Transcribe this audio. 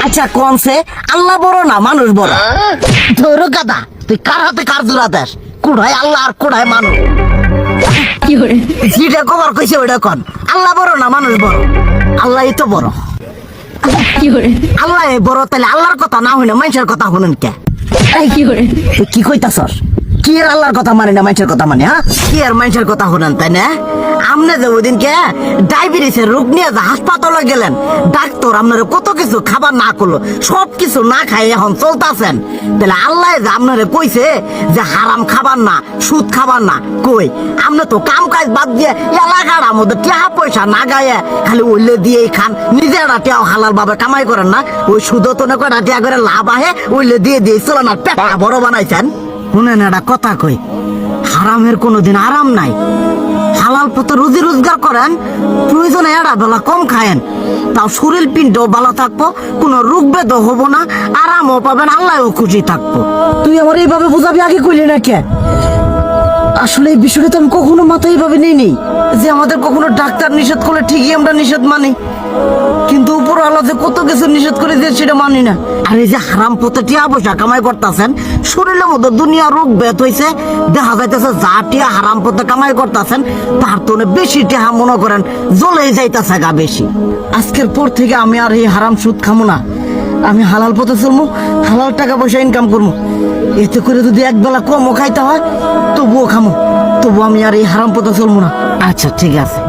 আচ্ছা কোনছে আল্লাহ বড় না মানুষ বড়? ধরো গাদা, তুই কার হাতে কার জোড়া দেশ? কুড়াই আল্লাহ আর কুড়াই মানুষ। যেটা কবার কইছে ওইটা কন। আল্লাহ বড় না মানুষ বড়? আল্লাহই তো বড়। আল্লাহ বড়, তাহলে আল্লাহর কথা না হইলে মানুষের কথা শুনেন কে? তুই কি কইতাছস? কি আর আল্লাহর কথা মানে না মানুষের কথা মানে? হ্যাঁ, কি আর মানুষের কথা শুনেন তাই না? আমনে যে ওই দিনকে ডায়াবেটিসের রোগ নিয়ে যে হাসপাতালে গেলেন, ডাক্তার আপনার কত কিছু খাবার না করলো, সব কিছু না খাই এখন চলতেছেন। তাহলে আল্লাহ যে আপনারে কইছে যে হারাম খাবার না, সুদ খাবার না, কই আপনি তো কাম কাজ বাদ দিয়ে এলাকার মধ্যে টাকা পয়সা না গায়ে খালি ওইলে দিয়েই খান, নিজেরা টিয়াও হালাল ভাবে কামাই করেন না, ওই সুদ তো না কয়টা টিয়া করে লাভ আহে ওইলে দিয়ে দিয়ে চলে না, পেট বড় বানাইছেন। শুনেন একটা কথা কই, হারামের কোনোদিন আরাম নাই। হালাল পথে রুজি রোজগার করেন, প্রয়োজনে এড়া বেলা কম খায়েন, তাও শরীর পিণ্ডও ভালো থাকবো, কোনো রোগ বেদও হবো না, আরামও পাবেন, আল্লাহও খুশি থাকবো। তুই আমার এইভাবে বুঝাবি আগে কইলি না কে? আসলে এই বিষয়টা তো আমি কখনো মাথায় এইভাবে নিইনি যে আমাদের কখনো ডাক্তার নিষেধ করলে ঠিকই আমরা নিষেধ মানি, কিন্তু উপর আল্লাহ যে কত কিছু নিষেধ করে দিয়ে সেটা মানি না। আর এই যে হারাম পথে টিয়া পয়সা কামাই করতেছেন, শরীরের মধ্যে দুনিয়া রোগ বেত হয়েছে, দেখা যাইতেছে যা টিয়া হারাম পথে কামাই করতেছেন তার তো বেশি টিয়া মনে করেন জ্বলেই যাইতেছে গা বেশি। আজকের পর থেকে আমি আর এই হারাম সুদ খামো না, আমি হালাল পথে চলবো, হালাল টাকা পয়সা ইনকাম করবো। এতে করে যদি একবেলা কমও খাইতে হয় তবুও খামো, তবু আমি আর এই হারাম পথে চলবো না। আচ্ছা ঠিক আছে।